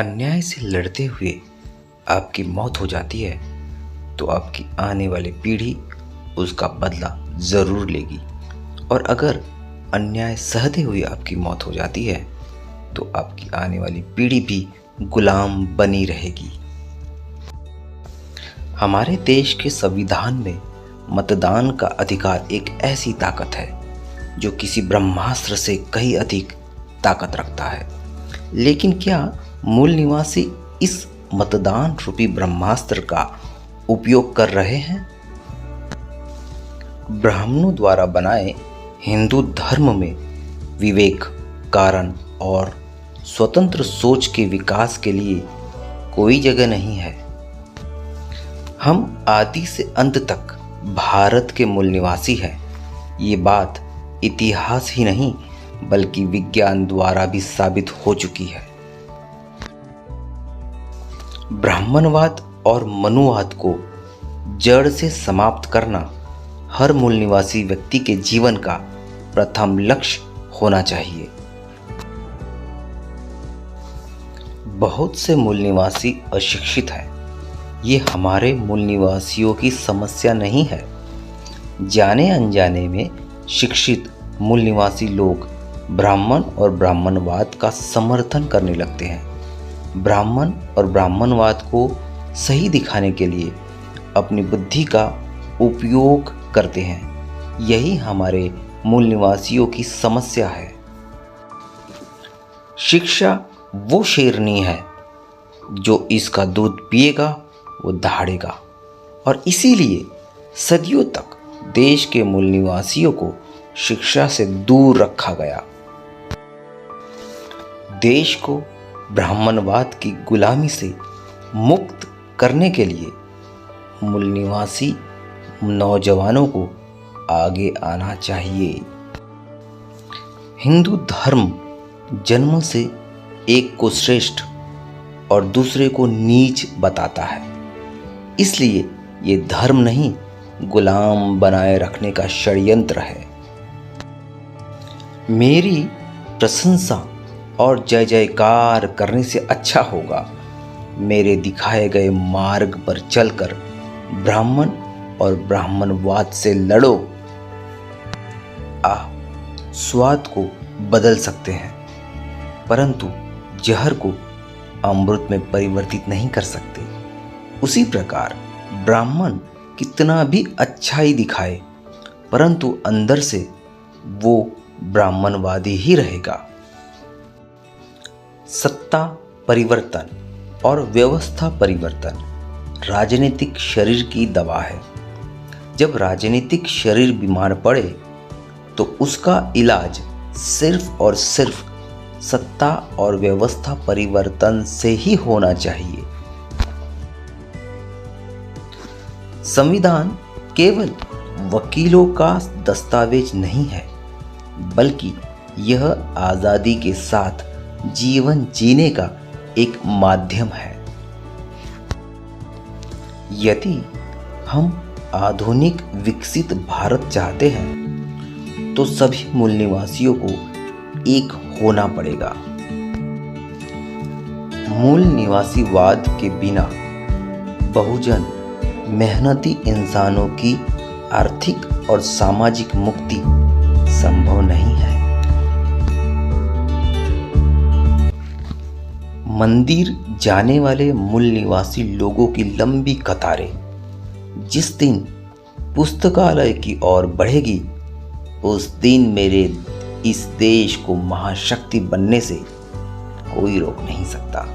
अन्याय से लड़ते हुए आपकी मौत हो जाती है तो आपकी आने वाली पीढ़ी उसका बदला ज़रूर लेगी। और अगर अन्याय सहते हुए आपकी मौत हो जाती है तो आपकी आने वाली पीढ़ी भी गुलाम बनी रहेगी। हमारे देश के संविधान में मतदान का अधिकार एक ऐसी ताकत है जो किसी ब्रह्मास्त्र से कहीं अधिक ताकत रखता है। लेकिन क्या मूल निवासी इस मतदान रूपी ब्रह्मास्त्र का उपयोग कर रहे हैं? ब्राह्मणों द्वारा बनाए हिंदू धर्म में विवेक, कारण और स्वतंत्र सोच के विकास के लिए कोई जगह नहीं है। हम आदि से अंत तक भारत के मूल निवासी हैं। ये बात इतिहास ही नहीं बल्कि विज्ञान द्वारा भी साबित हो चुकी है। ब्राह्मणवाद और मनुवाद को जड़ से समाप्त करना हर मूल निवासी व्यक्ति के जीवन का प्रथम लक्ष्य होना चाहिए। बहुत से मूल निवासी अशिक्षित हैं। ये हमारे मूल निवासियों की समस्या नहीं है। जाने अनजाने में शिक्षित मूल निवासी लोग ब्राह्मण और ब्राह्मणवाद का समर्थन करने लगते हैं। ब्राह्मण और ब्राह्मणवाद को सही दिखाने के लिए अपनी बुद्धि का उपयोग करते हैं। यही हमारे मूल निवासियों की समस्या है। शिक्षा वो शेरनी है जो इसका दूध पिएगा वो दहाड़ेगा। और इसीलिए सदियों तक देश के मूल निवासियों को शिक्षा से दूर रखा गया। देश को ब्राह्मणवाद की गुलामी से मुक्त करने के लिए मूल निवासी नौजवानों को आगे आना चाहिए। हिंदू धर्म जन्म से एक को श्रेष्ठ और दूसरे को नीच बताता है। इसलिए ये धर्म नहीं गुलाम बनाए रखने का षड्यंत्र है। मेरी प्रशंसा और जय जयकार करने से अच्छा होगा मेरे दिखाए गए मार्ग पर चलकर ब्राह्मण और ब्राह्मणवाद से लड़ो। आप स्वाद को बदल सकते हैं परंतु जहर को अमृत में परिवर्तित नहीं कर सकते। उसी प्रकार ब्राह्मण कितना भी अच्छा ही दिखाए परंतु अंदर से वो ब्राह्मणवादी ही रहेगा। सत्ता परिवर्तन और व्यवस्था परिवर्तन राजनीतिक शरीर की दवा है। जब राजनीतिक शरीर बीमार पड़े तो उसका इलाज सिर्फ और सिर्फ सत्ता और व्यवस्था परिवर्तन से ही होना चाहिए। संविधान केवल वकीलों का दस्तावेज नहीं है बल्कि यह आज़ादी के साथ जीवन जीने का एक माध्यम है। यदि हम आधुनिक विकसित भारत चाहते हैं तो सभी मूल निवासियों को एक होना पड़ेगा। मूल निवासीवाद के बिना बहुजन मेहनती इंसानों की आर्थिक और सामाजिक मुक्ति संभव नहीं है। मंदिर जाने वाले मूल निवासी लोगों की लंबी कतारें जिस दिन पुस्तकालय की ओर बढ़ेगी उस दिन मेरे इस देश को महाशक्ति बनने से कोई रोक नहीं सकता।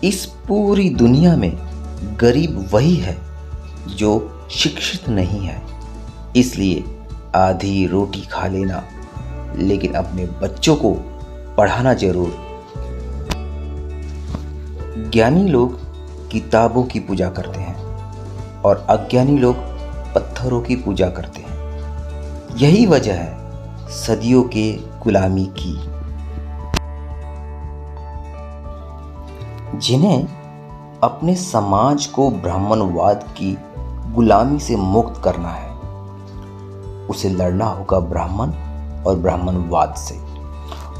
इस पूरी दुनिया में गरीब वही है जो शिक्षित नहीं है। इसलिए आधी रोटी खा लेना लेकिन अपने बच्चों को पढ़ाना जरूर। ज्ञानी लोग किताबों की पूजा करते हैं और अज्ञानी लोग पत्थरों की पूजा करते हैं। यही वजह है सदियों के गुलामी की। जिन्हें अपने समाज को ब्राह्मणवाद की गुलामी से मुक्त करना है उसे लड़ना होगा ब्राह्मण और ब्राह्मणवाद से।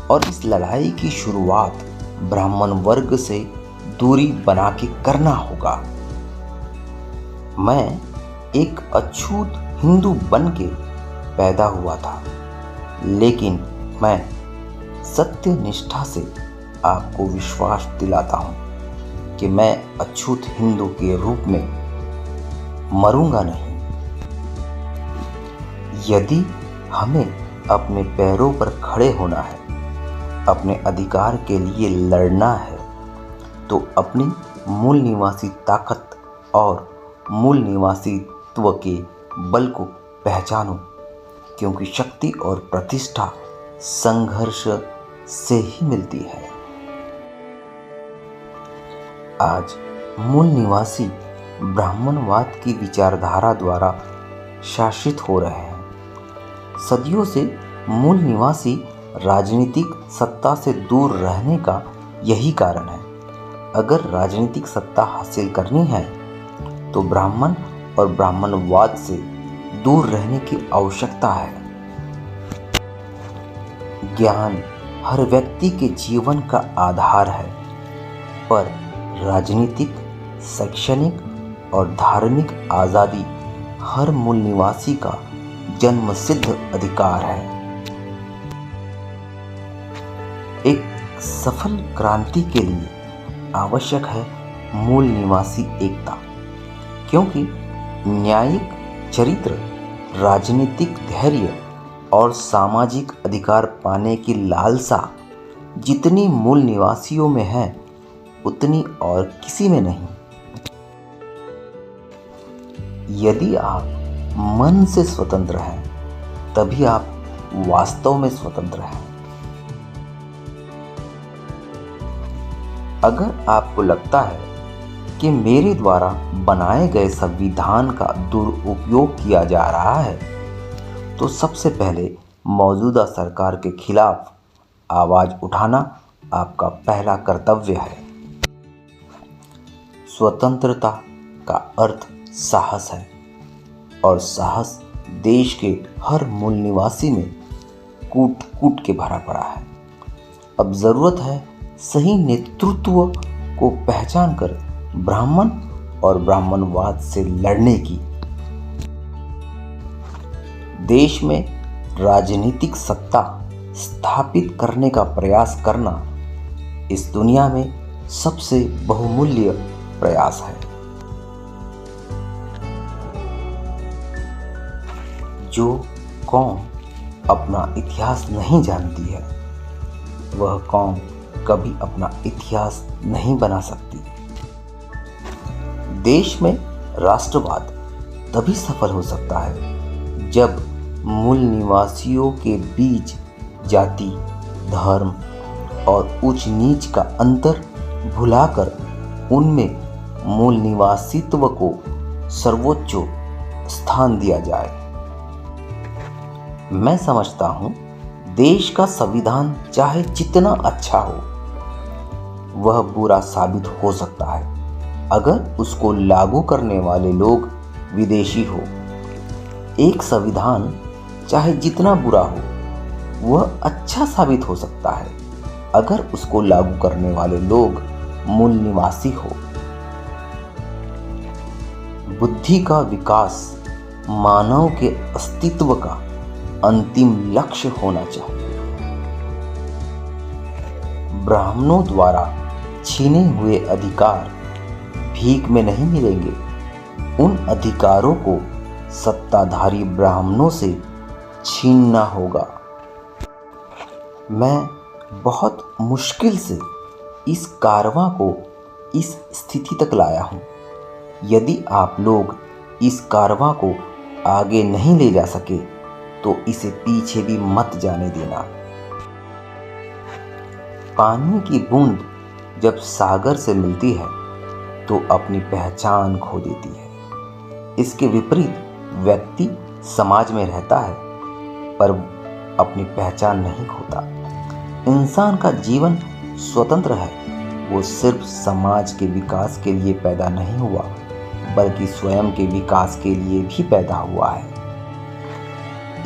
और इस लड़ाई की शुरुआत ब्राह्मण वर्ग से दूरी बना के करना होगा। मैं एक अछूत हिंदू बन के पैदा हुआ था, लेकिन मैं सत्य निष्ठा से आपको विश्वास दिलाता हूं कि मैं अछूत हिंदू के रूप में मरूंगा नहीं। यदि हमें अपने पैरों पर खड़े होना है, अपने अधिकार के लिए लड़ना है, तो अपनी मूल निवासी ताकत और मूल निवासीत्व के बल को पहचानो, क्योंकि शक्ति और प्रतिष्ठा संघर्ष से ही मिलती है। आज मूल निवासी ब्राह्मणवाद की विचारधारा द्वारा शासित हो रहे हैं। सदियों से मूल निवासी राजनीतिक सत्ता से दूर रहने का यही कारण है। अगर राजनीतिक सत्ता हासिल करनी है तो ब्राह्मण और ब्राह्मणवाद से दूर रहने की आवश्यकता है। ज्ञान हर व्यक्ति के जीवन का आधार है, पर राजनीतिक, शैक्षणिक और धार्मिक आज़ादी हर मूल निवासी का जन्मसिद्ध अधिकार है। एक सफल क्रांति के लिए आवश्यक है मूल निवासी एकता, क्योंकि न्यायिक चरित्र, राजनीतिक धैर्य और सामाजिक अधिकार पाने की लालसा जितनी मूल निवासियों में है, उतनी और किसी में नहीं। यदि आप मन से स्वतंत्र हैं, तभी आप वास्तव में स्वतंत्र हैं। अगर आपको लगता है कि मेरे द्वारा बनाए गए संविधान का दुरुपयोग किया जा रहा है, तो सबसे पहले मौजूदा सरकार के खिलाफ आवाज उठाना आपका पहला कर्तव्य है। स्वतंत्रता का अर्थ साहस है, और साहस देश के हर मूल निवासी में कूट कूट के भरा पड़ा है। अब जरूरत है सही नेतृत्व को पहचान कर ब्राह्मण और ब्राह्मणवाद से लड़ने की। देश में राजनीतिक सत्ता स्थापित करने का प्रयास करना इस दुनिया में सबसे बहुमूल्य प्रयास है। जो कौम अपना इतिहास नहीं जानती है, वह कौम कभी अपना इतिहास नहीं बना सकती। देश में राष्ट्रवाद तभी सफल हो सकता है जब मूल निवासियों के बीच जाति, धर्म और ऊंच नीच का अंतर भुलाकर उनमें मूल निवासित्व को सर्वोच्च स्थान दिया जाए। मैं समझता हूं, देश का संविधान चाहे जितना अच्छा हो, वह बुरा साबित हो सकता है अगर उसको लागू करने वाले लोग विदेशी हो। एक संविधान चाहे जितना बुरा हो, वह अच्छा साबित हो सकता है अगर उसको लागू करने वाले लोग मूल निवासी हो। बुद्धि का विकास मानव के अस्तित्व का अंतिम लक्ष्य होना चाहिए। ब्राह्मणों द्वारा छीने हुए अधिकार भीख में नहीं मिलेंगे। उन अधिकारों को सत्ताधारी ब्राह्मणों से छीनना होगा। मैं बहुत मुश्किल से इस कारवां को इस स्थिति तक लाया हूं। यदि आप लोग इस कारवां को आगे नहीं ले जा सके, तो इसे पीछे भी मत जाने देना। पानी की बूंद जब सागर से मिलती है तो अपनी पहचान खो देती है। इसके विपरीत व्यक्ति समाज में रहता है पर अपनी पहचान नहीं खोता। इंसान का जीवन स्वतंत्र है। वो सिर्फ समाज के विकास के लिए पैदा नहीं हुआ, बल्कि स्वयं के विकास के लिए भी पैदा हुआ है।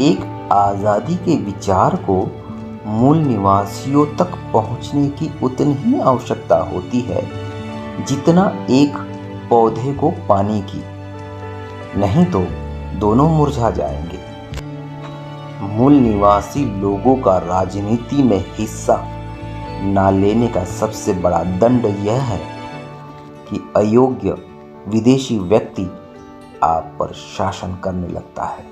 एक आज़ादी के विचार को मूल निवासियों तक पहुंचने की उतनी ही आवश्यकता होती है जितना एक पौधे को पानी की, नहीं तो दोनों मुरझा जाएंगे। मूल निवासी लोगों का राजनीति में हिस्सा ना लेने का सबसे बड़ा दंड यह है कि अयोग्य विदेशी व्यक्ति आप पर शासन करने लगता है।